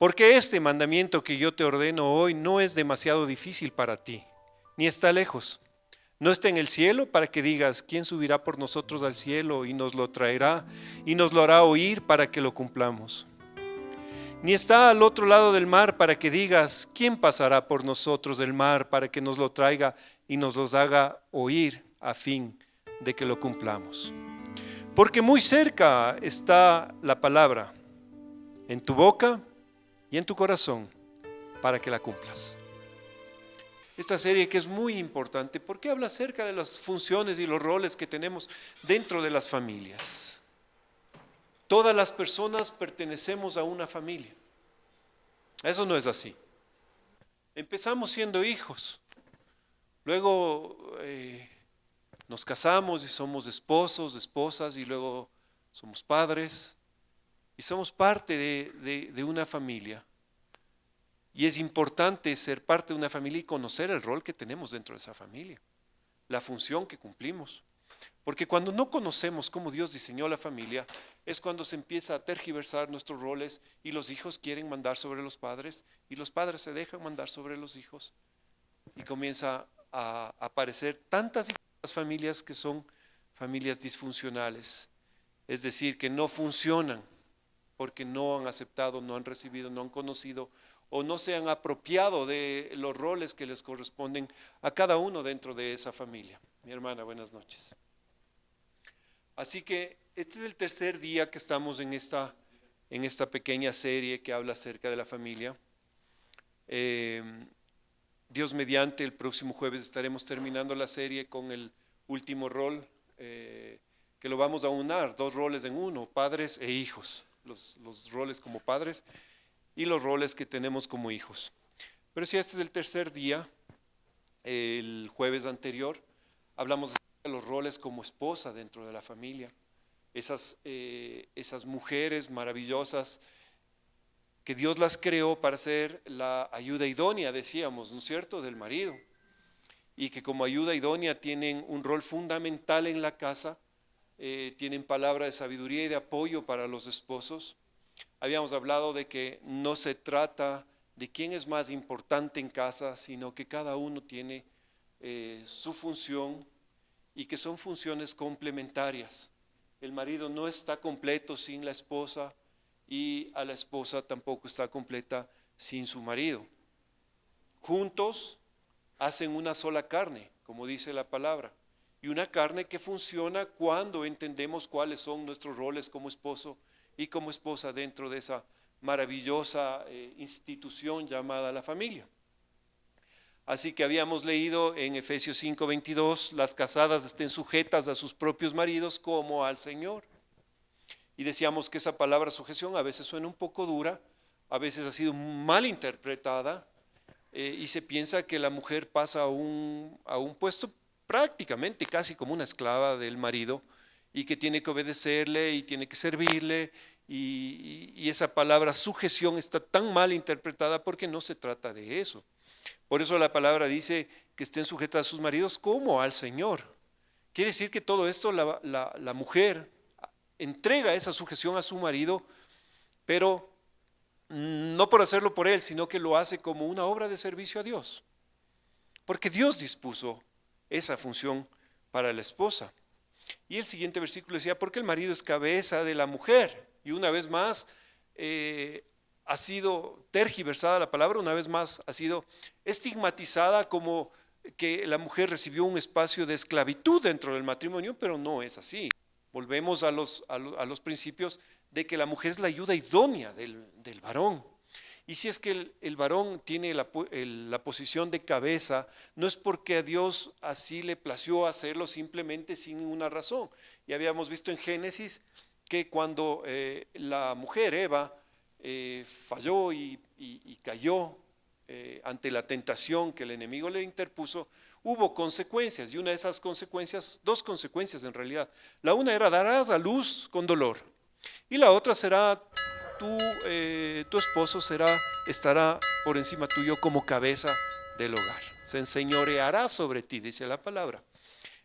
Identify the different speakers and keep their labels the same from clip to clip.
Speaker 1: Porque este mandamiento que yo te ordeno hoy no es demasiado difícil para ti, ni está lejos. No está en el cielo para que digas, ¿quién subirá por nosotros al cielo y nos lo traerá y nos lo hará oír para que lo cumplamos? Ni está al otro lado del mar para que digas, ¿quién pasará por nosotros del mar para que nos lo traiga y nos los haga oír a fin de que lo cumplamos? Porque muy cerca está la palabra, en tu boca y en tu corazón, para que la cumplas. Esta serie que es muy importante porque habla acerca de las funciones y los roles que tenemos dentro de las familias. Todas las personas pertenecemos a una familia. Eso no es así. Empezamos siendo hijos, luego nos casamos y somos esposos, esposas, y luego somos padres y somos parte de una familia. Y es importante ser parte de una familia y conocer el rol que tenemos dentro de esa familia, la función que cumplimos. Porque cuando no conocemos cómo Dios diseñó la familia, es cuando se empieza a tergiversar nuestros roles y los hijos quieren mandar sobre los padres y los padres se dejan mandar sobre los hijos. Y comienza a aparecer tantas familias que son familias disfuncionales, es decir, que no funcionan porque no han aceptado, no han recibido, no han conocido o no se han apropiado de los roles que les corresponden a cada uno dentro de esa familia. Mi hermana, buenas noches. Así que este es el tercer día que estamos en esta pequeña serie que habla acerca de la familia. Dios mediante, el próximo jueves estaremos terminando la serie con el último rol, que lo vamos a unar, 2 roles en uno, padres e hijos, los roles como padres y los roles que tenemos como hijos. Pero si este es el tercer día, el jueves anterior hablamos de los roles como esposa dentro de la familia, esas mujeres maravillosas que Dios las creó para ser la ayuda idónea, decíamos, ¿no es cierto?, del marido, y que como ayuda idónea tienen un rol fundamental en la casa, tienen palabra de sabiduría y de apoyo para los esposos. Habíamos hablado de que no se trata de quién es más importante en casa, sino que cada uno tiene su función y que son funciones complementarias. El marido no está completo sin la esposa y a la esposa tampoco está completa sin su marido. Juntos hacen una sola carne, como dice la palabra, y una carne que funciona cuando entendemos cuáles son nuestros roles como esposo y como esposa dentro de esa maravillosa institución llamada la familia. Así que habíamos leído en Efesios 5:22, las casadas estén sujetas a sus propios maridos como al Señor. Y decíamos que esa palabra sujeción a veces suena un poco dura, a veces ha sido mal interpretada, y se piensa que la mujer pasa a un puesto prácticamente casi como una esclava del marido y que tiene que obedecerle y tiene que servirle, y esa palabra sujeción está tan mal interpretada porque no se trata de eso. Por eso la palabra dice que estén sujetas a sus maridos como al Señor. Quiere decir que todo esto la mujer entrega esa sujeción a su marido, pero no por hacerlo por él, sino que lo hace como una obra de servicio a Dios. Porque Dios dispuso esa función para la esposa. Y el siguiente versículo decía, porque el marido es cabeza de la mujer. Y una vez más ha sido tergiversada la palabra, una vez más ha sido estigmatizada como que la mujer recibió un espacio de esclavitud dentro del matrimonio, pero no es así. Volvemos a los principios de que la mujer es la ayuda idónea del varón. Y si es que el varón tiene la posición de cabeza, no es porque a Dios así le plació hacerlo simplemente sin ninguna razón. Y habíamos visto en Génesis que cuando la mujer Eva falló y cayó ante la tentación que el enemigo le interpuso, hubo consecuencias, y una de esas consecuencias, 2 consecuencias en realidad. La una era darás a luz con dolor, y la otra será tu esposo estará por encima tuyo como cabeza del hogar, se enseñoreará sobre ti, dice la palabra.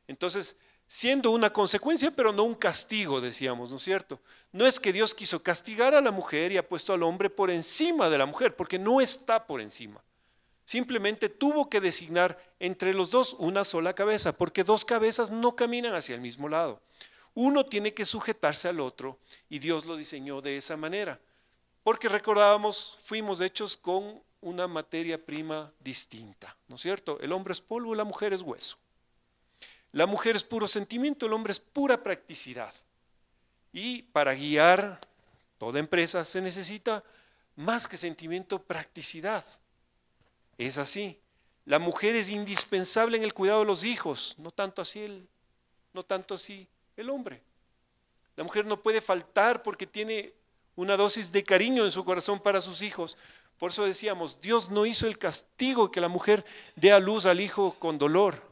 Speaker 1: Entonces siendo una consecuencia, pero no un castigo, decíamos, ¿no es cierto? No es que Dios quiso castigar a la mujer y ha puesto al hombre por encima de la mujer, porque no está por encima. Simplemente tuvo que designar entre los dos una sola cabeza, porque dos cabezas no caminan hacia el mismo lado. Uno tiene que sujetarse al otro y Dios lo diseñó de esa manera. Porque recordábamos, fuimos hechos con una materia prima distinta, ¿no es cierto? El hombre es polvo y la mujer es hueso. La mujer es puro sentimiento, el hombre es pura practicidad. Y para guiar toda empresa se necesita más que sentimiento, practicidad. Es así. La mujer es indispensable en el cuidado de los hijos, no tanto así el hombre. La mujer no puede faltar porque tiene una dosis de cariño en su corazón para sus hijos. Por eso decíamos, Dios no hizo el castigo que la mujer dé a luz al hijo con dolor,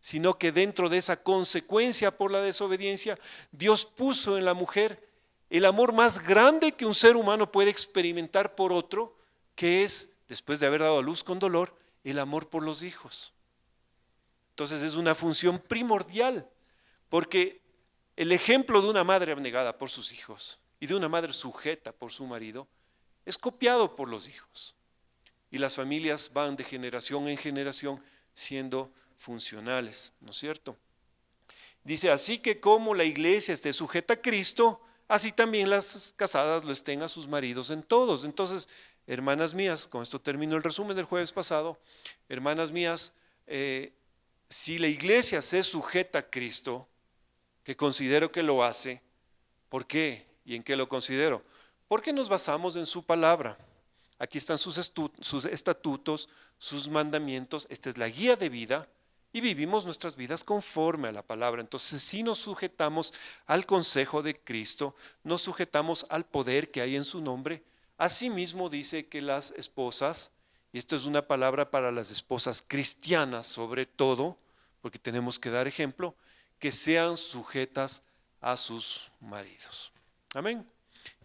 Speaker 1: sino que dentro de esa consecuencia por la desobediencia, Dios puso en la mujer el amor más grande que un ser humano puede experimentar por otro, que es, después de haber dado a luz con dolor, el amor por los hijos. Entonces es una función primordial, porque el ejemplo de una madre abnegada por sus hijos y de una madre sujeta por su marido es copiado por los hijos. Y las familias van de generación en generación siendo funcionales, ¿no es cierto? Dice, así que como la iglesia esté sujeta a Cristo, así también las casadas lo estén a sus maridos en todos. Entonces, hermanas mías, con esto termino el resumen del jueves pasado, hermanas mías, si la iglesia se sujeta a Cristo, que considero que lo hace, ¿por qué? ¿Y en qué lo considero? Porque nos basamos en su palabra. Aquí están sus estatutos, sus mandamientos, esta es la guía de vida y vivimos nuestras vidas conforme a la palabra. Entonces, si nos sujetamos al consejo de Cristo, nos sujetamos al poder que hay en su nombre. Asimismo dice que las esposas, y esto es una palabra para las esposas cristianas sobre todo, porque tenemos que dar ejemplo, que sean sujetas a sus maridos. Amén.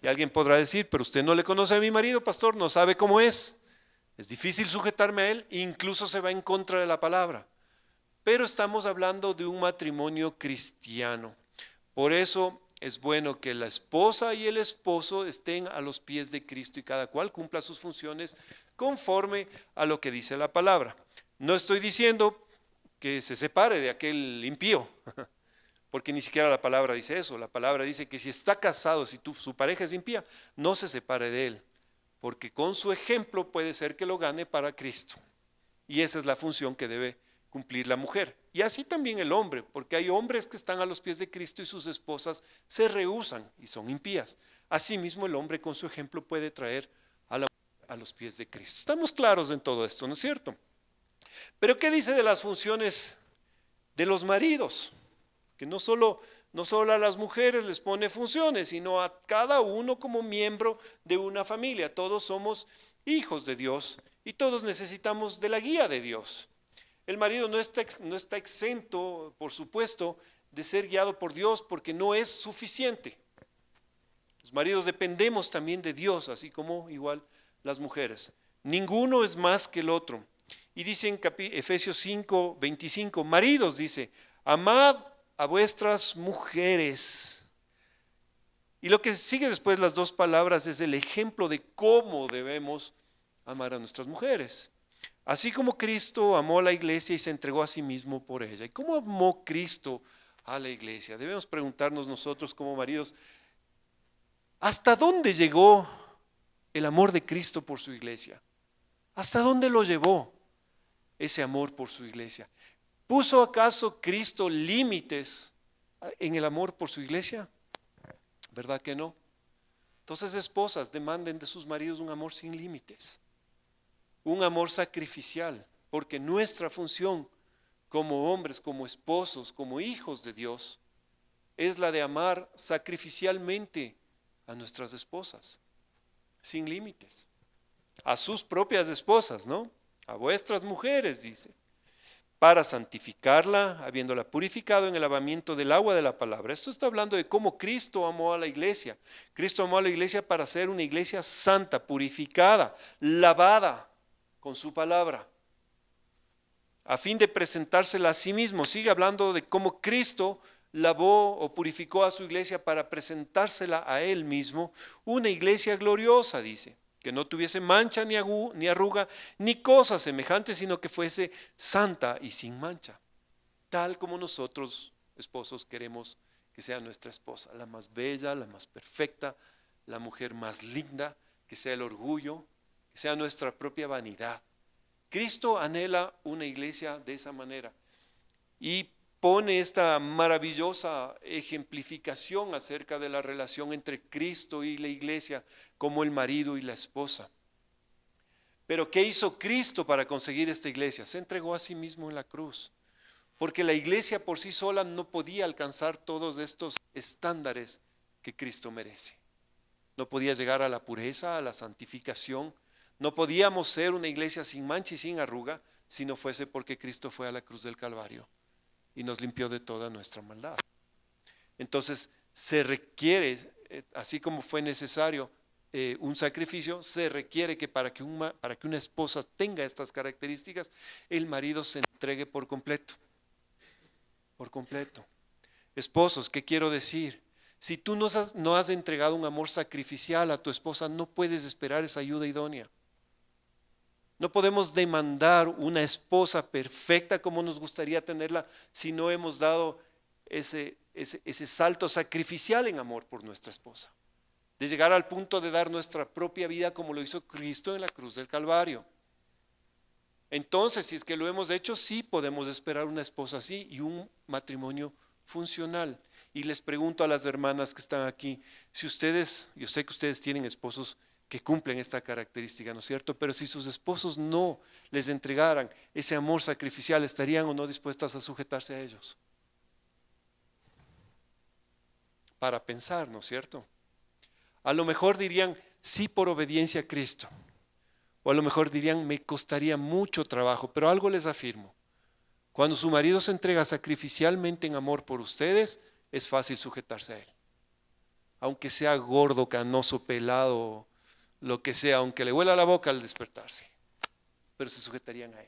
Speaker 1: Y alguien podrá decir, pero usted no le conoce a mi marido, pastor, no sabe cómo es. Es difícil sujetarme a él, incluso se va en contra de la palabra. Pero estamos hablando de un matrimonio cristiano. Por eso es bueno que la esposa y el esposo estén a los pies de Cristo y cada cual cumpla sus funciones conforme a lo que dice la palabra. No estoy diciendo que se separe de aquel impío, porque ni siquiera la palabra dice eso. La palabra dice que si está casado, si su pareja es impía, no se separe de él, porque con su ejemplo puede ser que lo gane para Cristo. Y esa es la función que debe cumplir la mujer. Y así también el hombre, porque hay hombres que están a los pies de Cristo y sus esposas se rehúsan y son impías. Asimismo el hombre con su ejemplo puede traer a la mujer a los pies de Cristo. Estamos claros en todo esto, ¿no es cierto? Pero ¿qué dice de las funciones de los maridos? Que no solo a las mujeres les pone funciones, sino a cada uno como miembro de una familia. Todos somos hijos de Dios y todos necesitamos de la guía de Dios. El marido no está exento, por supuesto, de ser guiado por Dios porque no es suficiente. Los maridos dependemos también de Dios, así como igual las mujeres. Ninguno es más que el otro. Y dice en Efesios 5, 25, maridos, dice, amad a vuestras mujeres. Y lo que sigue después las dos palabras es el ejemplo de cómo debemos amar a nuestras mujeres. Así como Cristo amó a la iglesia y se entregó a sí mismo por ella. ¿Y cómo amó Cristo a la iglesia? Debemos preguntarnos nosotros como maridos, ¿hasta dónde llegó el amor de Cristo por su iglesia? ¿Hasta dónde lo llevó ese amor por su iglesia? ¿Puso acaso Cristo límites en el amor por su iglesia? ¿Verdad que no? Entonces, esposas, demanden de sus maridos un amor sin límites, un amor sacrificial, porque nuestra función como hombres, como esposos, como hijos de Dios, es la de amar sacrificialmente a nuestras esposas, sin límites, a sus propias esposas, ¿no? A vuestras mujeres, dice, para santificarla, habiéndola purificado en el lavamiento del agua de la palabra. Esto está hablando de cómo Cristo amó a la iglesia. Cristo amó a la iglesia para ser una iglesia santa, purificada, lavada con su palabra, a fin de presentársela a sí mismo. Sigue hablando de cómo Cristo lavó o purificó a su iglesia para presentársela a él mismo, una iglesia gloriosa, dice, que no tuviese mancha ni arruga, ni cosa semejante, sino que fuese santa y sin mancha, tal como nosotros, esposos, queremos que sea nuestra esposa, la más bella, la más perfecta, la mujer más linda, que sea el orgullo, que sea nuestra propia vanidad. Cristo anhela una iglesia de esa manera y pone esta maravillosa ejemplificación acerca de la relación entre Cristo y la iglesia como el marido y la esposa. Pero ¿qué hizo Cristo para conseguir esta iglesia? Se entregó a sí mismo en la cruz, porque la iglesia por sí sola no podía alcanzar todos estos estándares que Cristo merece. No podía llegar a la pureza, a la santificación. No podíamos ser una iglesia sin mancha y sin arruga si no fuese porque Cristo fue a la cruz del Calvario y nos limpió de toda nuestra maldad. Entonces se requiere, así como fue necesario un sacrificio, se requiere que para que una esposa tenga estas características, el marido se entregue por completo. Por completo. Esposos, ¿qué quiero decir? Si tú no has entregado un amor sacrificial a tu esposa, no puedes esperar esa ayuda idónea. No podemos demandar una esposa perfecta como nos gustaría tenerla si no hemos dado ese salto sacrificial en amor por nuestra esposa. De llegar al punto de dar nuestra propia vida como lo hizo Cristo en la cruz del Calvario. Entonces, si es que lo hemos hecho, sí podemos esperar una esposa así y un matrimonio funcional. Y les pregunto a las hermanas que están aquí, si ustedes, yo sé que ustedes tienen esposos que cumplen esta característica, ¿no es cierto? Pero si sus esposos no les entregaran ese amor sacrificial, ¿estarían o no dispuestas a sujetarse a ellos? Para pensar, ¿no es cierto? A lo mejor dirían, sí por obediencia a Cristo. O a lo mejor dirían, me costaría mucho trabajo, pero algo les afirmo. Cuando su marido se entrega sacrificialmente en amor por ustedes, es fácil sujetarse a él. Aunque sea gordo, canoso, pelado, lo que sea, aunque le huela la boca al despertarse, pero se sujetarían a él.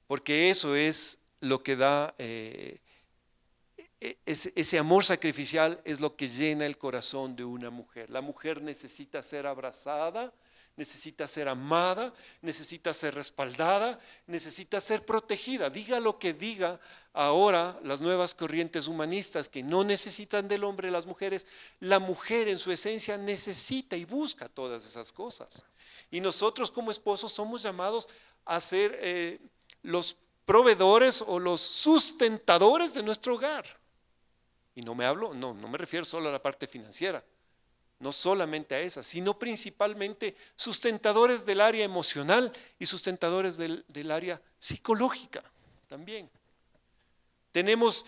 Speaker 1: Porque eso es lo que da, ese amor sacrificial es lo que llena el corazón de una mujer. La mujer necesita ser abrazada, necesita ser amada, necesita ser respaldada, necesita ser protegida. Diga lo que diga ahora las nuevas corrientes humanistas que no necesitan del hombre, las mujeres, la mujer en su esencia necesita y busca todas esas cosas. Y nosotros como esposos somos llamados a ser los proveedores o los sustentadores de nuestro hogar. Y no me refiero solo a la parte financiera. No solamente a esa, sino principalmente sustentadores del área emocional y sustentadores del área psicológica también. Tenemos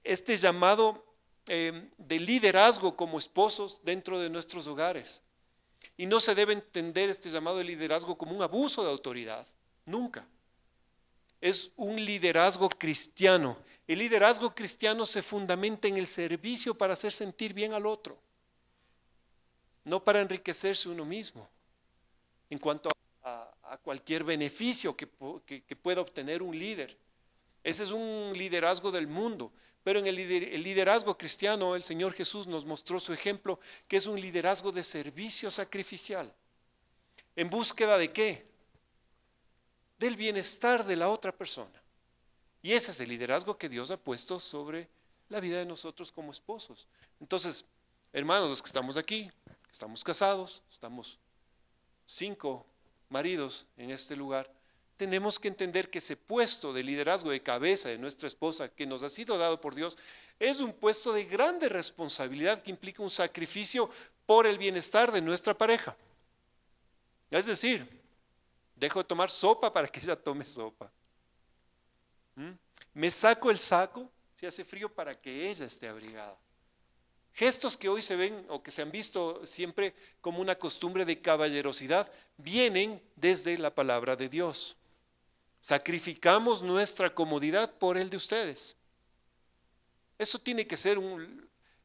Speaker 1: este llamado de liderazgo como esposos dentro de nuestros hogares. Y no se debe entender este llamado de liderazgo como un abuso de autoridad, nunca. Es un liderazgo cristiano. El liderazgo cristiano se fundamenta en el servicio para hacer sentir bien al otro. No para enriquecerse uno mismo en cuanto a cualquier beneficio que pueda obtener un líder. Ese es un liderazgo del mundo, pero en el liderazgo cristiano el Señor Jesús nos mostró su ejemplo, que es un liderazgo de servicio sacrificial. ¿En búsqueda de qué? Del bienestar de la otra persona. Y ese es el liderazgo que Dios ha puesto sobre la vida de nosotros como esposos. Entonces, hermanos, los que estamos aquí, estamos casados, estamos 5 maridos en este lugar, tenemos que entender que ese puesto de liderazgo de cabeza de nuestra esposa que nos ha sido dado por Dios es un puesto de grande responsabilidad que implica un sacrificio por el bienestar de nuestra pareja. Es decir, dejo de tomar sopa para que ella tome sopa. Me saco el saco si hace frío para que ella esté abrigada. Gestos que hoy se ven o que se han visto siempre como una costumbre de caballerosidad vienen desde la palabra de Dios. Sacrificamos nuestra comodidad por el de ustedes. Eso tiene que ser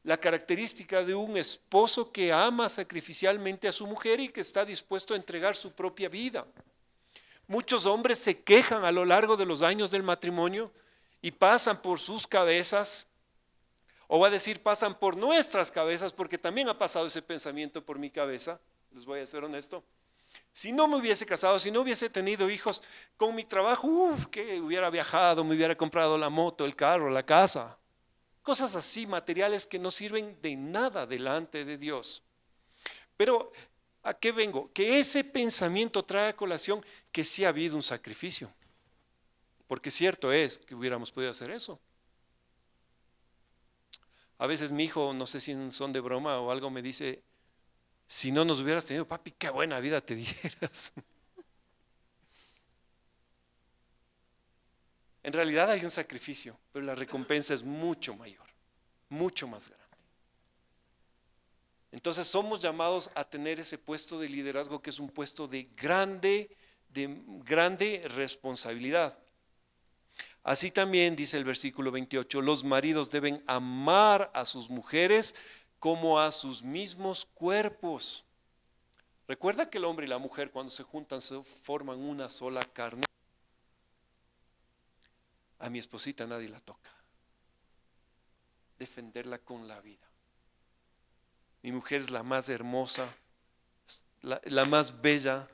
Speaker 1: la característica de un esposo que ama sacrificialmente a su mujer y que está dispuesto a entregar su propia vida. Muchos hombres se quejan a lo largo de los años del matrimonio y pasan por sus cabezas, o va a decir pasan por nuestras cabezas, porque también ha pasado ese pensamiento por mi cabeza, les voy a ser honesto. Si no me hubiese casado, si no hubiese tenido hijos, con mi trabajo, que hubiera viajado, me hubiera comprado la moto, el carro, la casa. Cosas así, materiales que no sirven de nada delante de Dios. Pero, ¿a qué vengo? Que ese pensamiento trae a colación que sí ha habido un sacrificio. Porque cierto es que hubiéramos podido hacer eso. A veces mi hijo, no sé si en son de broma o algo, me dice, si no nos hubieras tenido, papi, qué buena vida te dieras. En realidad hay un sacrificio, pero la recompensa es mucho mayor, mucho más grande. Entonces somos llamados a tener ese puesto de liderazgo que es un puesto de grande responsabilidad. Así también dice el versículo 28, los maridos deben amar a sus mujeres como a sus mismos cuerpos. Recuerda que el hombre y la mujer cuando se juntan se forman una sola carne. A mi esposita nadie la toca. Defenderla con la vida. Mi mujer es la más hermosa, la más bella,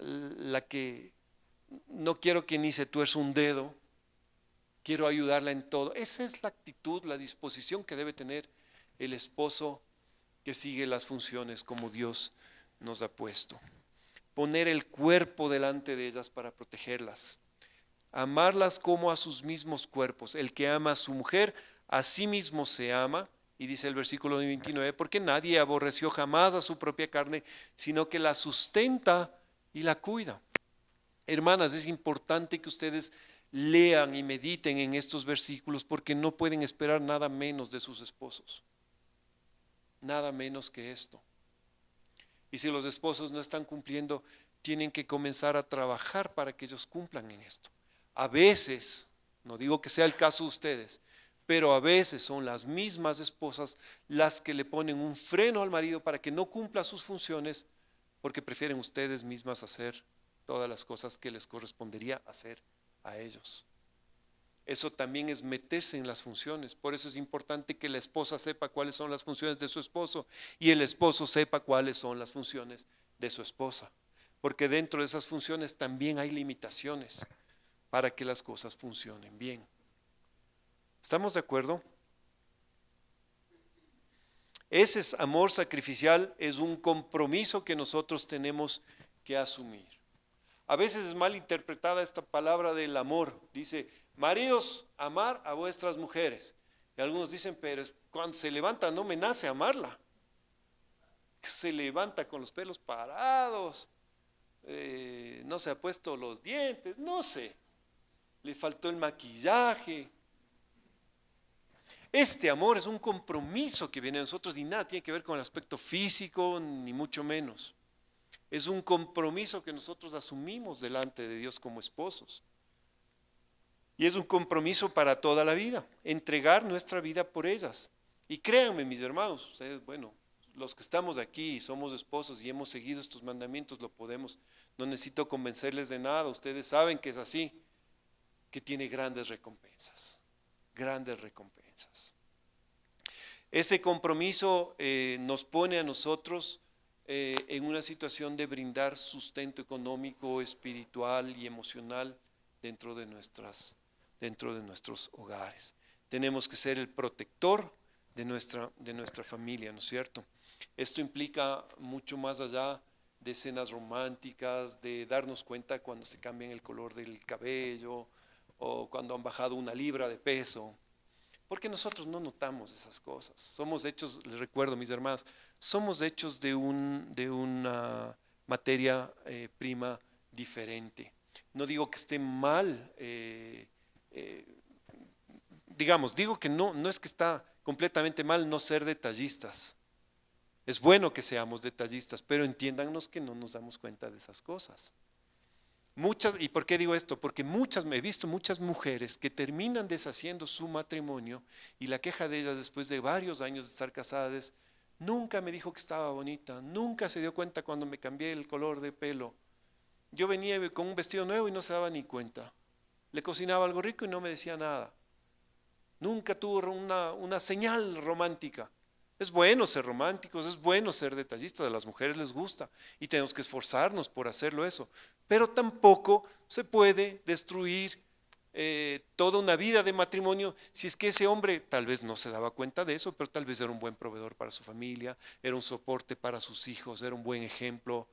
Speaker 1: la que no quiero que ni se tuerza un dedo, quiero ayudarla en todo. Esa es la actitud, la disposición que debe tener el esposo que sigue las funciones como Dios nos ha puesto. Poner el cuerpo delante de ellas para protegerlas. Amarlas como a sus mismos cuerpos. El que ama a su mujer, a sí mismo se ama. Y dice el versículo 29, porque nadie aborreció jamás a su propia carne, sino que la sustenta y la cuida. Hermanas, es importante que ustedes lean y mediten en estos versículos porque no pueden esperar nada menos de sus esposos. Nada menos que esto. Y si los esposos no están cumpliendo, tienen que comenzar a trabajar para que ellos cumplan en esto. A veces, no digo que sea el caso de ustedes, pero a veces son las mismas esposas las que le ponen un freno al marido para que no cumpla sus funciones porque prefieren ustedes mismas hacer todas las cosas que les correspondería hacer a ellos. Eso también es meterse en las funciones. Por eso es importante que la esposa sepa cuáles son las funciones de su esposo y el esposo sepa cuáles son las funciones de su esposa. Porque dentro de esas funciones también hay limitaciones para que las cosas funcionen bien. ¿Estamos de acuerdo? Ese amor sacrificial es un compromiso que nosotros tenemos que asumir. A veces es mal interpretada esta palabra del amor. Dice, maridos, amar a vuestras mujeres. Y algunos dicen, pero cuando se levanta no me nace amarla. Se levanta con los pelos parados, no se ha puesto los dientes, no sé, le faltó el maquillaje. Este amor es un compromiso que viene de nosotros y nada tiene que ver con el aspecto físico, ni mucho menos. Es un compromiso que nosotros asumimos delante de Dios como esposos. Y es un compromiso para toda la vida, entregar nuestra vida por ellas. Y créanme, mis hermanos, ustedes, bueno, los que estamos aquí y somos esposos y hemos seguido estos mandamientos, lo podemos, no necesito convencerles de nada, ustedes saben que es así, que tiene grandes recompensas, grandes recompensas. Ese compromiso nos pone a nosotros en una situación de brindar sustento económico, espiritual y emocional dentro de nuestros hogares. Tenemos que ser el protector de nuestra familia, ¿no es cierto? Esto implica mucho más allá de escenas románticas, de darnos cuenta cuando se cambian el color del cabello o cuando han bajado 1 libra de peso. Porque nosotros no notamos esas cosas. Somos hechos, les recuerdo mis hermanas, somos hechos de una materia prima diferente. No digo que esté mal, digo que no es que está completamente mal no ser detallistas. Es bueno que seamos detallistas, pero entiéndannos que no nos damos cuenta de esas cosas. ¿Y por qué digo esto? Porque he visto muchas mujeres que terminan deshaciendo su matrimonio y la queja de ellas después de varios años de estar casadas es, nunca me dijo que estaba bonita, nunca se dio cuenta cuando me cambié el color de pelo. Yo venía con un vestido nuevo y no se daba ni cuenta. Le cocinaba algo rico y no me decía nada. Nunca tuvo una señal romántica. Es bueno ser románticos, es bueno ser detallistas, a las mujeres les gusta y tenemos que esforzarnos por hacerlo eso. Pero tampoco se puede destruir toda una vida de matrimonio si es que ese hombre tal vez no se daba cuenta de eso, pero tal vez era un buen proveedor para su familia, era un soporte para sus hijos, era un buen ejemplo,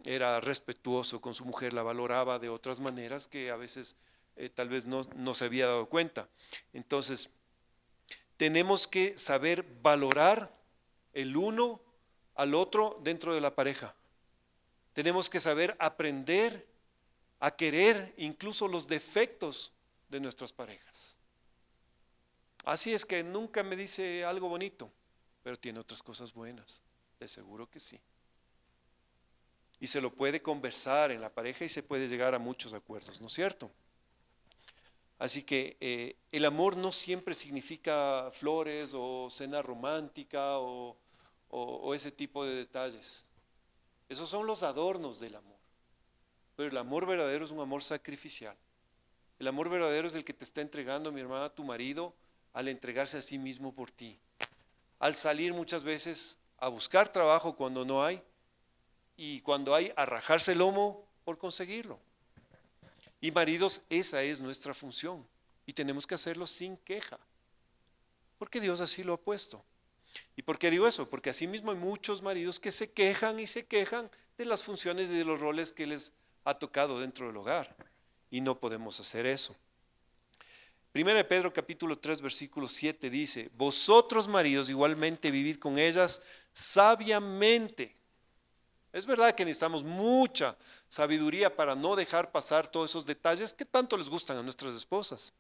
Speaker 1: era respetuoso con su mujer, la valoraba de otras maneras que a veces tal vez no se había dado cuenta. Entonces, tenemos que saber valorar el uno al otro dentro de la pareja. Tenemos que saber aprender a querer incluso los defectos de nuestras parejas. Así es que nunca me dice algo bonito, pero tiene otras cosas buenas, de seguro que sí. Y se lo puede conversar en la pareja y se puede llegar a muchos acuerdos, ¿no es cierto? Así que el amor no siempre significa flores o cena romántica o ese tipo de detalles. Esos son los adornos del amor. Pero el amor verdadero es un amor sacrificial. El amor verdadero es el que te está entregando, mi hermana, tu marido, al entregarse a sí mismo por ti. Al salir muchas veces a buscar trabajo cuando no hay y cuando hay a rajarse el lomo por conseguirlo. Y maridos, esa es nuestra función y tenemos que hacerlo sin queja, porque Dios así lo ha puesto. ¿Y por qué digo eso? Porque así mismo hay muchos maridos que se quejan y se quejan de las funciones y de los roles que les ha tocado dentro del hogar y no podemos hacer eso. Primera de Pedro capítulo 3 versículo 7 dice: vosotros maridos igualmente vivid con ellas sabiamente. Es verdad que necesitamos mucha sabiduría para no dejar pasar todos esos detalles que tanto les gustan a nuestras esposas.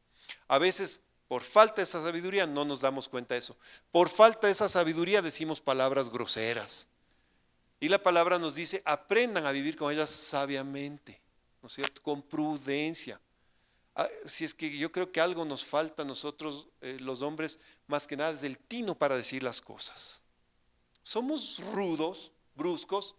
Speaker 1: A veces, por falta de esa sabiduría, no nos damos cuenta de eso. Por falta de esa sabiduría decimos palabras groseras. Y la palabra nos dice, aprendan a vivir con ellas sabiamente, ¿no es cierto? Con prudencia. Si es que yo creo que algo nos falta a nosotros, los hombres, más que nada es el tino para decir las cosas. Somos rudos, bruscos,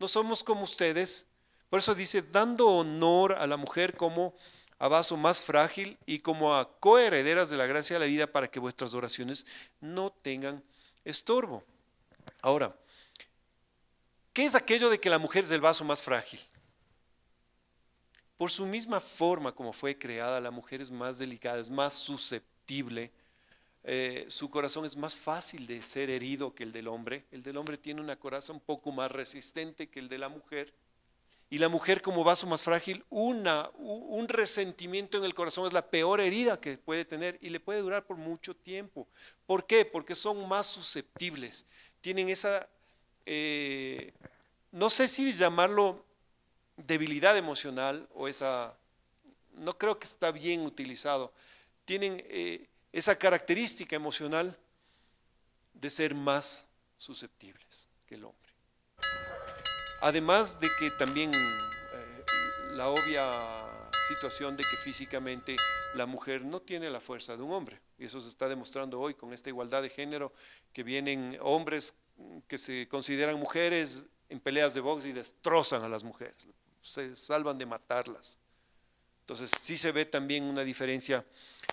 Speaker 1: no somos como ustedes. Por eso dice, dando honor a la mujer como a vaso más frágil y como a coherederas de la gracia de la vida, para que vuestras oraciones no tengan estorbo. Ahora, ¿qué es aquello de que la mujer es el vaso más frágil? Por su misma forma como fue creada, la mujer es más delicada, es más susceptible. Su corazón es más fácil de ser herido que el del hombre. El del hombre tiene una coraza un poco más resistente que el de la mujer. Y la mujer, como vaso más frágil, un resentimiento en el corazón es la peor herida que puede tener y le puede durar por mucho tiempo. ¿Por qué? Porque son más susceptibles. Tienen esa, no sé si llamarlo debilidad emocional o esa, no creo que está bien utilizado. Tienen esa característica emocional de ser más susceptibles que el hombre. Además de que también la obvia situación de que físicamente la mujer no tiene la fuerza de un hombre. Y eso se está demostrando hoy con esta igualdad de género, que vienen hombres que se consideran mujeres en peleas de box y destrozan a las mujeres, se salvan de matarlas. Entonces sí se ve también una diferencia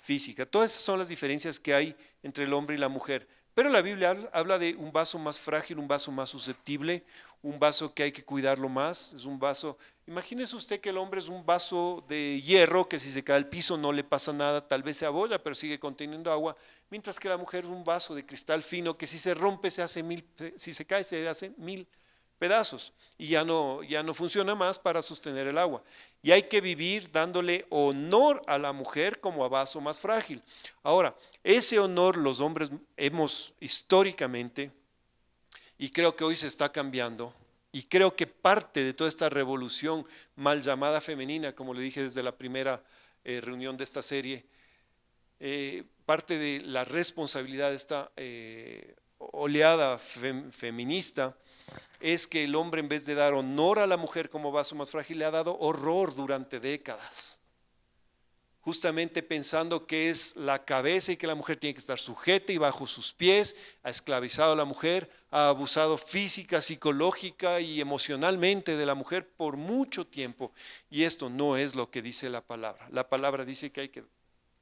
Speaker 1: física. Todas esas son las diferencias que hay entre el hombre y la mujer. Pero la Biblia habla de un vaso más frágil, un vaso más susceptible, un vaso que hay que cuidarlo más. Es un vaso, imagínese usted que el hombre es un vaso de hierro que si se cae al piso no le pasa nada, tal vez se abolla, pero sigue conteniendo agua, mientras que la mujer es un vaso de cristal fino que si se rompe se hace si se cae se hace 1000 pedazos y ya no funciona más para sostener el agua. Y hay que vivir dándole honor a la mujer como a vaso más frágil. Ahora, ese honor los hombres hemos históricamente, y creo que hoy se está cambiando, y creo que parte de toda esta revolución mal llamada femenina, como le dije desde la primera reunión de esta serie, parte de la responsabilidad de esta oleada feminista, es que el hombre, en vez de dar honor a la mujer como vaso más frágil, le ha dado horror durante décadas. justamente pensando que es la cabeza y que la mujer tiene que estar sujeta y bajo sus pies, ha esclavizado a la mujer, ha abusado física, psicológica y emocionalmente de la mujer por mucho tiempo. Y esto no es lo que dice la palabra. La palabra dice que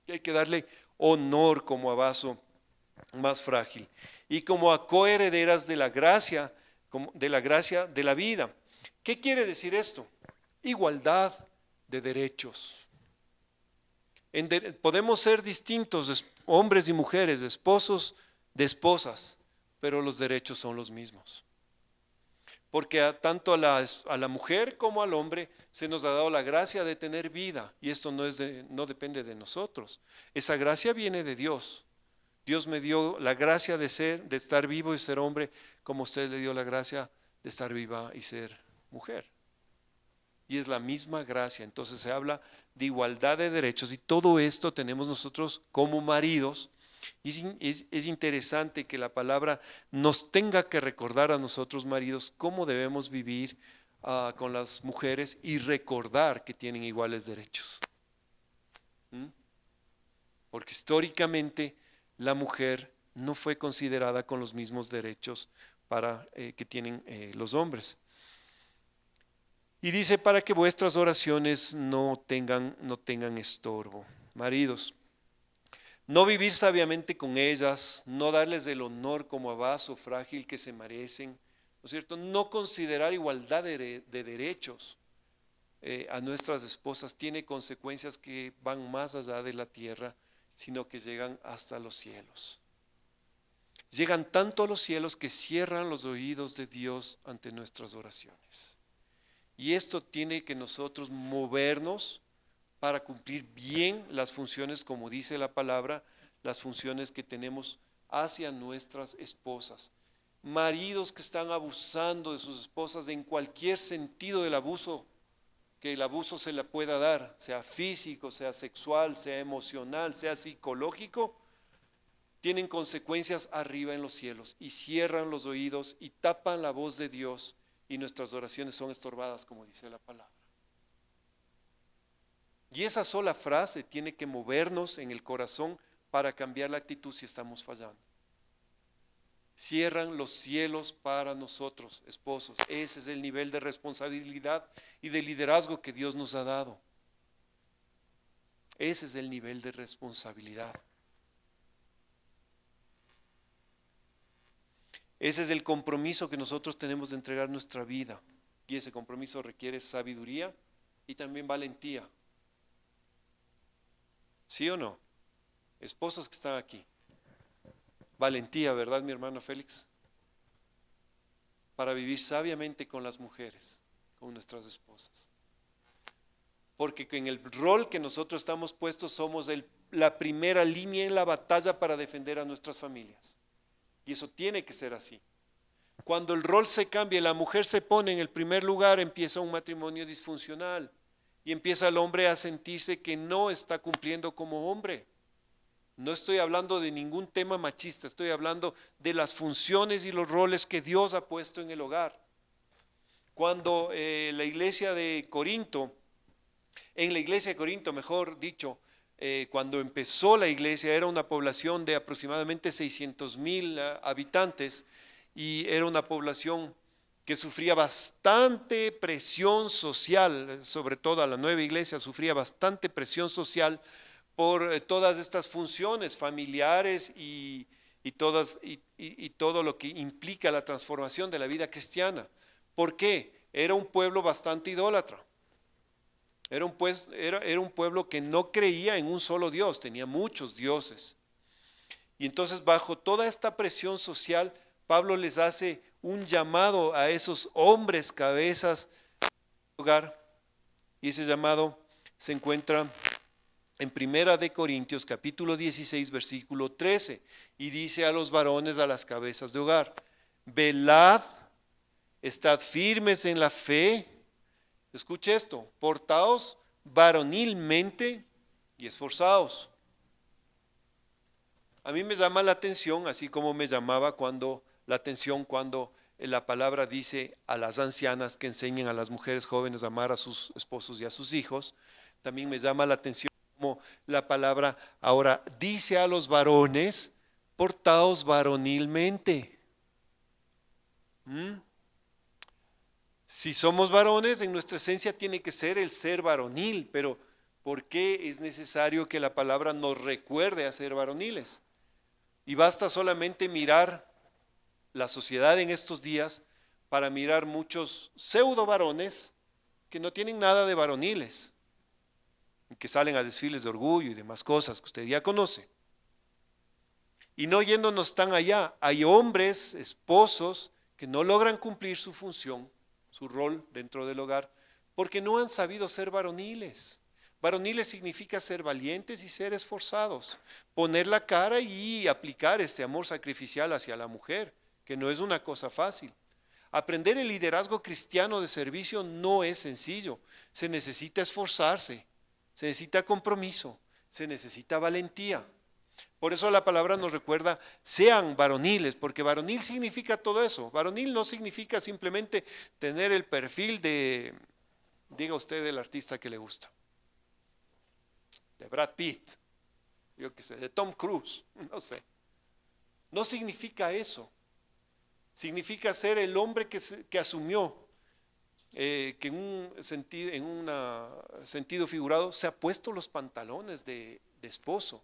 Speaker 1: hay que darle honor como a vaso más frágil y como a coherederas de la gracia, de la vida. ¿Qué quiere decir esto? Igualdad de derechos. Podemos ser distintos, hombres y mujeres, esposos de esposas, pero los derechos son los mismos. Porque tanto a la mujer como al hombre se nos ha dado la gracia de tener vida, y esto no depende de nosotros. Esa gracia viene de Dios. Dios me dio la gracia de estar vivo y ser hombre, como usted le dio la gracia de estar viva y ser mujer. Y es la misma gracia. Entonces se habla de igualdad de derechos, y todo esto tenemos nosotros como maridos. Y es interesante que la palabra nos tenga que recordar a nosotros maridos cómo debemos vivir con las mujeres y recordar que tienen iguales derechos. Porque históricamente la mujer no fue considerada con los mismos derechos que tienen los hombres. Y dice, para que vuestras oraciones no tengan estorbo. Maridos, no vivir sabiamente con ellas, no darles el honor como a vaso frágil que se merecen, ¿no es cierto? No considerar igualdad de derechos a nuestras esposas tiene consecuencias que van más allá de la tierra, sino que llegan hasta los cielos. Llegan tanto a los cielos que cierran los oídos de Dios ante nuestras oraciones. Y esto tiene que nosotros movernos para cumplir bien las funciones, como dice la palabra, las funciones que tenemos hacia nuestras esposas. Maridos que están abusando de sus esposas en cualquier sentido del abuso, que el abuso se le pueda dar, sea físico, sea sexual, sea emocional, sea psicológico, tienen consecuencias arriba en los cielos y cierran los oídos y tapan la voz de Dios, y nuestras oraciones son estorbadas, como dice la palabra. Y esa sola frase tiene que movernos en el corazón para cambiar la actitud si estamos fallando. Cierran los cielos para nosotros, esposos. Ese es el nivel de responsabilidad y de liderazgo que Dios nos ha dado. Ese es el nivel de responsabilidad. Ese es el compromiso que nosotros tenemos de entregar nuestra vida. Y ese compromiso requiere sabiduría y también valentía. ¿Sí o no? Esposos que están aquí. Valentía, ¿verdad, mi hermano Félix? Para vivir sabiamente con las mujeres, con nuestras esposas. Porque en el rol que nosotros estamos puestos somos la primera línea en la batalla para defender a nuestras familias. Y eso tiene que ser así. Cuando el rol se cambia y la mujer se pone en el primer lugar, empieza un matrimonio disfuncional y empieza el hombre a sentirse que no está cumpliendo como hombre. No estoy hablando de ningún tema machista, estoy hablando de las funciones y los roles que Dios ha puesto en el hogar. Cuando la iglesia de Corinto, mejor dicho, cuando empezó la iglesia era una población de aproximadamente 600,000 habitantes, y era una población que sufría bastante presión social, sobre todo a la nueva iglesia sufría bastante presión social por todas estas funciones familiares y todo lo que implica la transformación de la vida cristiana. ¿Por qué? Era un pueblo bastante idólatra. Era un pueblo que no creía en un solo Dios, tenía muchos dioses. Y entonces, bajo toda esta presión social, Pablo les hace un llamado a esos hombres cabezas del hogar, y ese llamado se encuentra en Primera de Corintios capítulo 16 versículo 13, y dice a los varones, a las cabezas de hogar: velad, estad firmes en la fe. Escuche esto: portaos varonilmente y esforzaos. A mí me llama la atención, así como me llamaba la atención cuando la palabra dice a las ancianas que enseñen a las mujeres jóvenes a amar a sus esposos y a sus hijos. También me llama la atención como la palabra ahora dice a los varones, portaos varonilmente. Si somos varones, en nuestra esencia tiene que ser el ser varonil, pero ¿por qué es necesario que la palabra nos recuerde a ser varoniles? Y basta solamente mirar la sociedad en estos días para mirar muchos pseudo varones que no tienen nada de varoniles, que salen a desfiles de orgullo y demás cosas que usted ya conoce. Y no yéndonos tan allá, hay hombres, esposos, que no logran cumplir su función, su rol dentro del hogar, porque no han sabido ser varoniles. Varoniles significa ser valientes y ser esforzados, poner la cara y aplicar este amor sacrificial hacia la mujer, que no es una cosa fácil. Aprender el liderazgo cristiano de servicio no es sencillo, se necesita esforzarse, se necesita compromiso, se necesita valentía. Por eso la palabra nos recuerda, sean varoniles, porque varonil significa todo eso. Varonil no significa simplemente tener el perfil de, diga usted, del artista que le gusta, de Brad Pitt, yo qué sé, de Tom Cruise, no sé. No significa eso. Significa ser el hombre que asumió que en un sentido figurado se ha puesto los pantalones de esposo.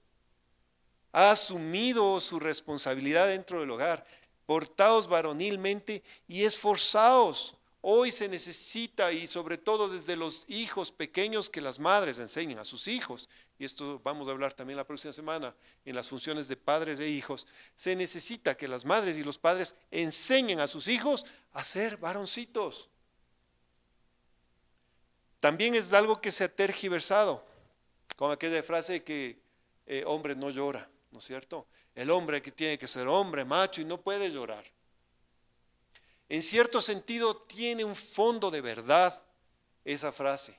Speaker 1: Ha asumido su responsabilidad dentro del hogar. Portaos varonilmente y esforzaos. Hoy se necesita, y sobre todo desde los hijos pequeños, que las madres enseñen a sus hijos, y esto vamos a hablar también la próxima semana en las funciones de padres e hijos. Se necesita que las madres y los padres enseñen a sus hijos a ser varoncitos. También es algo que se ha tergiversado con aquella frase que hombre no llora, ¿no es cierto? El hombre que tiene que ser hombre, macho, y no puede llorar. En cierto sentido tiene un fondo de verdad esa frase.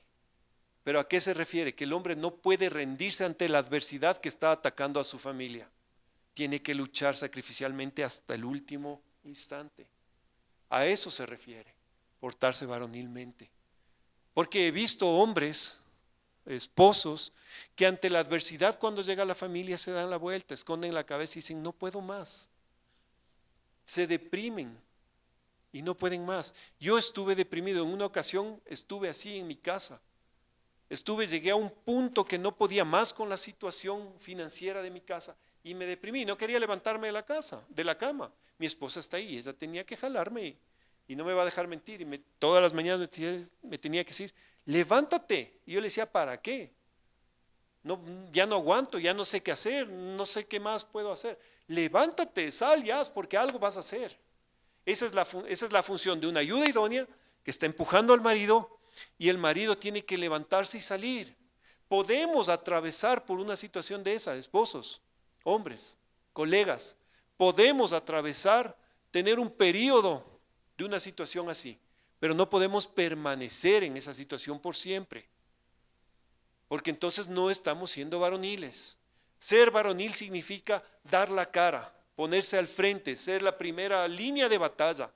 Speaker 1: ¿Pero a qué se refiere? Que el hombre no puede rendirse ante la adversidad que está atacando a su familia. Tiene que luchar sacrificialmente hasta el último instante. A eso se refiere, portarse varonilmente. Porque he visto hombres, esposos, que ante la adversidad cuando llega la familia se dan la vuelta, esconden la cabeza y dicen, no puedo más. Se deprimen y no pueden más. Yo estuve deprimido, en una ocasión estuve así en mi casa. Llegué a un punto que no podía más con la situación financiera de mi casa y me deprimí, no quería levantarme de la cama. Mi esposa está ahí, ella tenía que jalarme y no me va a dejar mentir. Y todas las mañanas me tenía que decir, levántate. Y yo le decía, ¿para qué? No, ya no aguanto, ya no sé qué hacer, no sé qué más puedo hacer. Levántate, sal y haz, porque algo vas a hacer. Esa es la función de una ayuda idónea que está empujando al marido, y el marido tiene que levantarse y salir. Podemos atravesar por una situación de esa, esposos, hombres, colegas. Podemos atravesar, tener un periodo de una situación así, pero no podemos permanecer en esa situación por siempre, porque entonces no estamos siendo varoniles. Ser varonil significa dar la cara, ponerse al frente, ser la primera línea de batalla,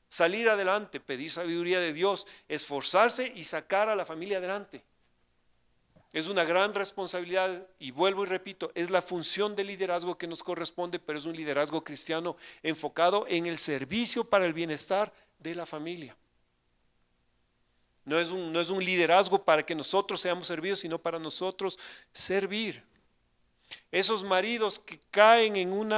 Speaker 1: salir adelante, pedir sabiduría de Dios, esforzarse y sacar a la familia adelante. Es una gran responsabilidad y vuelvo y repito, es la función de liderazgo que nos corresponde, pero es un liderazgo cristiano enfocado en el servicio para el bienestar de la familia. No es un liderazgo para que nosotros seamos servidos, sino para nosotros servir. Esos maridos que caen en un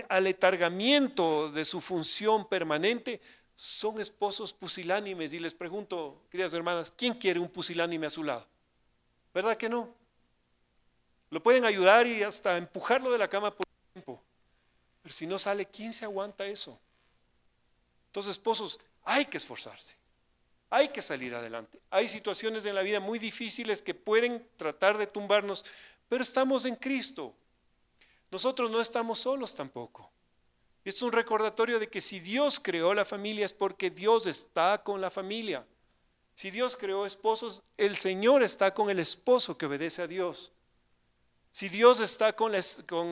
Speaker 1: aletargamiento de su función permanente son esposos pusilánimes. Y les pregunto, queridas hermanas, ¿quién quiere un pusilánime a su lado? ¿Verdad que no? Lo pueden ayudar y hasta empujarlo de la cama por un tiempo, pero si no sale, ¿quién se aguanta eso? Entonces, esposos, hay que esforzarse, hay que salir adelante. Hay situaciones en la vida muy difíciles que pueden tratar de tumbarnos, pero estamos en Cristo. Nosotros no estamos solos tampoco. Esto es un recordatorio de que si Dios creó la familia es porque Dios está con la familia. Si Dios creó esposos, el Señor está con el esposo que obedece a Dios. Si Dios está con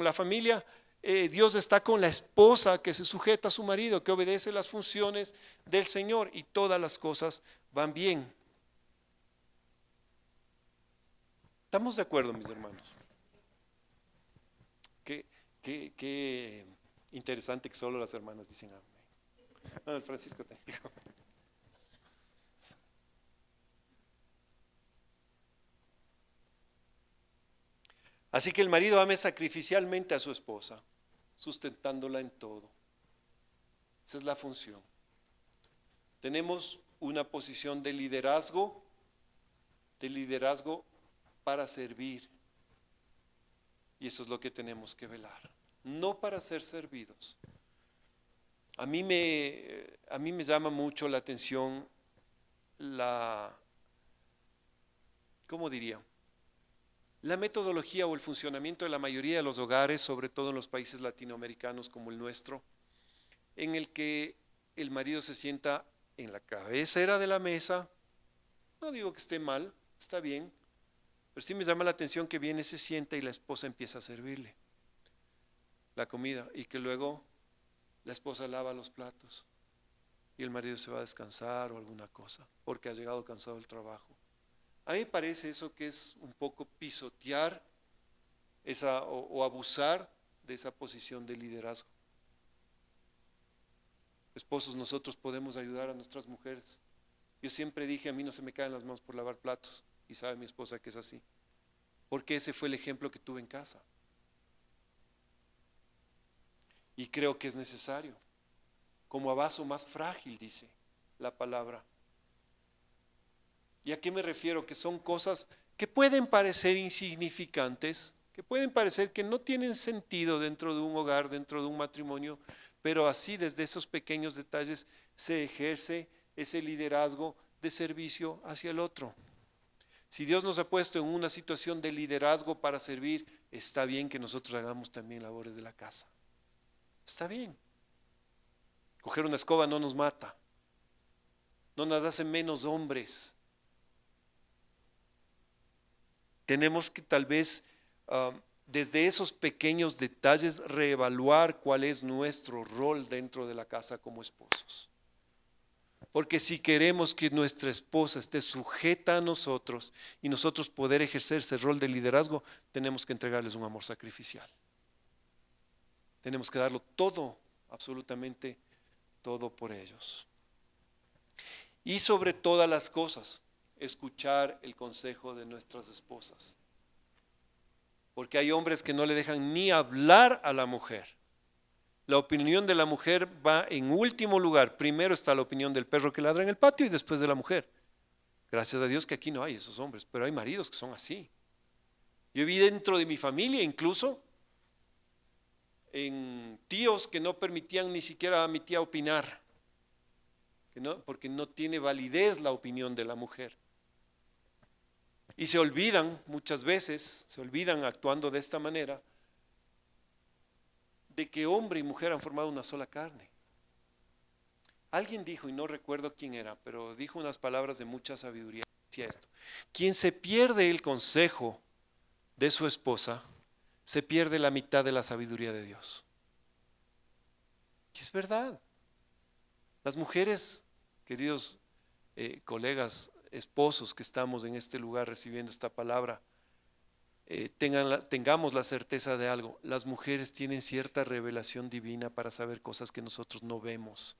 Speaker 1: la familia, Dios está con la esposa que se sujeta a su marido, que obedece las funciones del Señor, y todas las cosas van bien. ¿Estamos de acuerdo, mis hermanos? Qué interesante que solo las hermanas dicen amén. No, el Francisco te dijo. Así que el marido ame sacrificialmente a su esposa, sustentándola en todo. Esa es la función. Tenemos una posición de liderazgo para servir. Y eso es lo que tenemos que velar, no para ser servidos. A mí me llama mucho la atención ¿cómo diría? La metodología o el funcionamiento de la mayoría de los hogares, sobre todo en los países latinoamericanos como el nuestro, en el que el marido se sienta en la cabecera de la mesa. No digo que esté mal, está bien, pero sí me llama la atención que viene, se sienta y la esposa empieza a servirle la comida y que luego la esposa lava los platos y el marido se va a descansar o alguna cosa porque ha llegado cansado del trabajo. A mí me parece eso que es un poco pisotear o abusar de esa posición de liderazgo. Esposos, nosotros podemos ayudar a nuestras mujeres. Yo siempre dije, a mí no se me caen las manos por lavar platos, y sabe mi esposa que es así, porque ese fue el ejemplo que tuve en casa. Y creo que es necesario, como a vaso más frágil, dice la palabra. ¿Y a qué me refiero? Que son cosas que pueden parecer insignificantes, que pueden parecer que no tienen sentido dentro de un hogar, dentro de un matrimonio, pero así desde esos pequeños detalles se ejerce ese liderazgo de servicio hacia el otro. Si Dios nos ha puesto en una situación de liderazgo para servir, está bien que nosotros hagamos también labores de la casa. Está bien. Coger una escoba no nos mata, no nos hace menos hombres. Tenemos que tal vez desde esos pequeños detalles reevaluar cuál es nuestro rol dentro de la casa como esposos. Porque si queremos que nuestra esposa esté sujeta a nosotros y nosotros poder ejercer ese rol de liderazgo, tenemos que entregarles un amor sacrificial. Tenemos que darlo todo, absolutamente todo por ellos. Y sobre todas las cosas, escuchar el consejo de nuestras esposas. Porque hay hombres que no le dejan ni hablar a la mujer. La opinión de la mujer va en último lugar. Primero está la opinión del perro que ladra en el patio y después de la mujer. Gracias a Dios que aquí no hay esos hombres, pero hay maridos que son así. Yo vi dentro de mi familia incluso en tíos que no permitían ni siquiera a mi tía opinar, porque no tiene validez la opinión de la mujer. Y se olvidan, muchas veces, actuando de esta manera, de que hombre y mujer han formado una sola carne. Alguien dijo, y no recuerdo quién era, pero dijo unas palabras de mucha sabiduría, decía esto: quien se pierde el consejo de su esposa, se pierde la mitad de la sabiduría de Dios. Y es verdad. Las mujeres, queridos colegas, esposos que estamos en este lugar recibiendo esta palabra, tengamos la certeza de algo: las mujeres tienen cierta revelación divina para saber cosas que nosotros no vemos,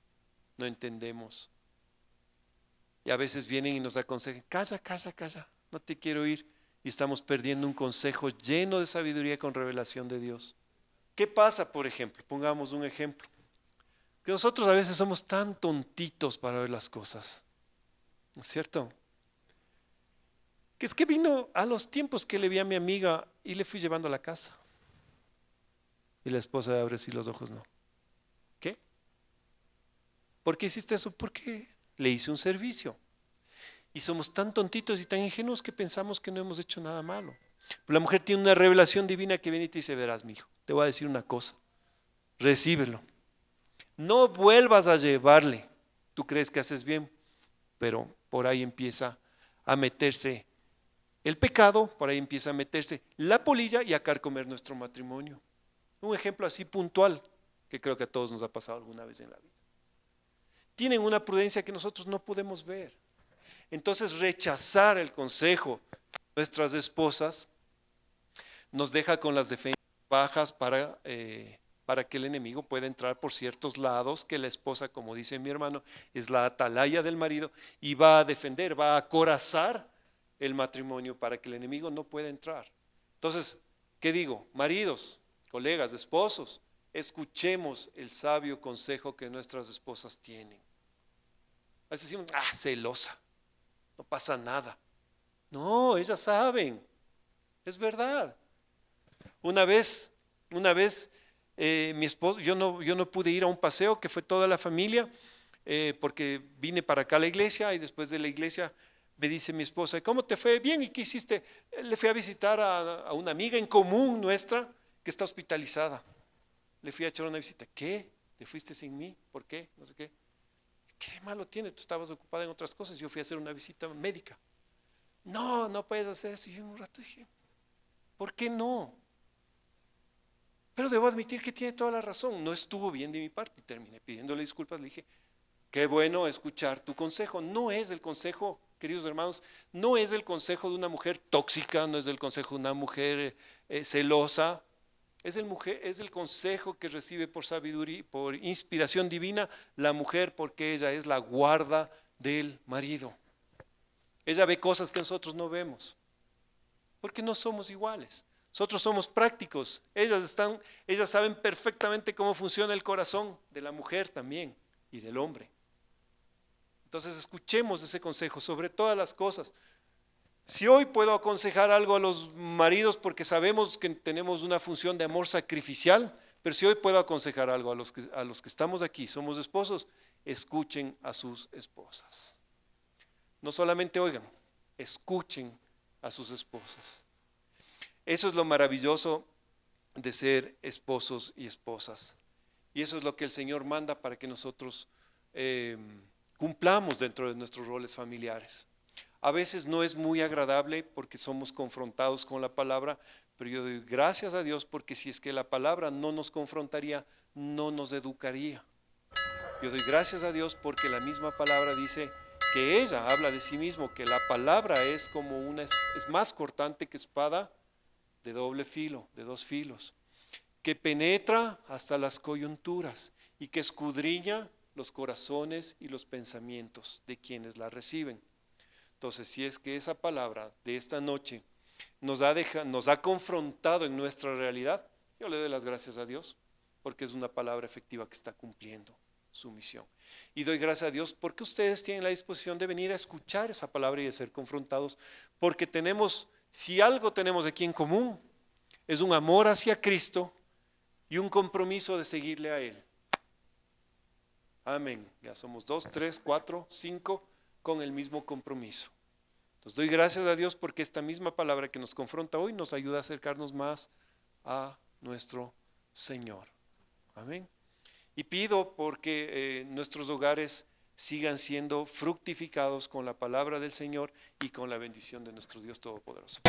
Speaker 1: no entendemos. Y a veces vienen y nos aconsejan: calla, no te quiero oír. Y estamos perdiendo un consejo lleno de sabiduría con revelación de Dios. ¿Qué pasa, por ejemplo? Pongamos un ejemplo. Que nosotros a veces somos tan tontitos para ver las cosas, ¿no es cierto? Que es que vino a los tiempos que le vi a mi amiga y le fui llevando a la casa. Y la esposa abre así los ojos, no. ¿Qué? ¿Por qué hiciste eso? Porque le hice un servicio. Y somos tan tontitos y tan ingenuos que pensamos que no hemos hecho nada malo. Pero la mujer tiene una revelación divina que viene y te dice: verás, mijo, te voy a decir una cosa, recíbelo. No vuelvas a llevarle. Tú crees que haces bien, pero por ahí empieza a meterse el pecado, por ahí empieza a meterse la polilla y a carcomer nuestro matrimonio. Un ejemplo así puntual que creo que a todos nos ha pasado alguna vez en la vida. Tienen una prudencia que nosotros no podemos ver. Entonces, rechazar el consejo nuestras esposas, nos deja con las defensas bajas para que el enemigo pueda entrar por ciertos lados, que la esposa, como dice mi hermano, es la atalaya del marido y va a defender, va a acorazar el matrimonio para que el enemigo no pueda entrar. Entonces, ¿qué digo? Maridos, colegas, esposos, escuchemos el sabio consejo que nuestras esposas tienen. A veces decimos, celosa, no pasa nada. No, ellas saben, es verdad. Una vez, mi esposo, yo no pude ir a un paseo que fue toda la familia, porque vine para acá a la iglesia y después de la iglesia me dice mi esposa, ¿cómo te fue? Bien, ¿y qué hiciste? Le fui a visitar a una amiga en común nuestra que está hospitalizada. Le fui a echar una visita. ¿Qué? ¿Te fuiste sin mí? ¿Por qué? No sé qué. ¿Qué de malo tiene? Tú estabas ocupada en otras cosas. Yo fui a hacer una visita médica. No, no puedes hacer eso. Y yo un rato dije, ¿por qué no? Pero debo admitir que tiene toda la razón. No estuvo bien de mi parte y terminé pidiéndole disculpas. Le dije, qué bueno escuchar tu consejo. No es el consejo, queridos hermanos, no es el consejo de una mujer tóxica, no es el consejo de una mujer celosa. Es el consejo que recibe por sabiduría, por inspiración divina la mujer, porque ella es la guarda del marido. Ella ve cosas que nosotros no vemos, porque no somos iguales. Nosotros somos prácticos. Ellas saben perfectamente cómo funciona el corazón de la mujer también y del hombre. Entonces escuchemos ese consejo sobre todas las cosas. Si hoy puedo aconsejar algo a los maridos porque sabemos que tenemos una función de amor sacrificial, pero si hoy puedo aconsejar algo a los que estamos aquí, somos esposos, escuchen a sus esposas. No solamente oigan, escuchen a sus esposas. Eso es lo maravilloso de ser esposos y esposas. Y eso es lo que el Señor manda para que nosotros cumplamos dentro de nuestros roles familiares. A veces no es muy agradable porque somos confrontados con la palabra, pero yo doy gracias a Dios porque si es que la palabra no nos confrontaría, no nos educaría. Yo doy gracias a Dios porque la misma palabra dice que ella habla de sí mismo, que la palabra es como es más cortante que espada de doble filo, de dos filos, que penetra hasta las coyunturas y que escudriña los corazones y los pensamientos de quienes la reciben. Entonces, si es que esa palabra de esta noche nos ha confrontado en nuestra realidad, yo le doy las gracias a Dios, porque es una palabra efectiva que está cumpliendo su misión. Y doy gracias a Dios porque ustedes tienen la disposición de venir a escuchar esa palabra y de ser confrontados, porque si algo tenemos aquí en común, es un amor hacia Cristo y un compromiso de seguirle a Él. Amén. Ya somos 2, 3, 4, 5 con el mismo compromiso. Entonces doy gracias a Dios porque esta misma palabra que nos confronta hoy nos ayuda a acercarnos más a nuestro Señor. Amén. Y pido porque nuestros hogares sigan siendo fructificados con la palabra del Señor y con la bendición de nuestro Dios Todopoderoso.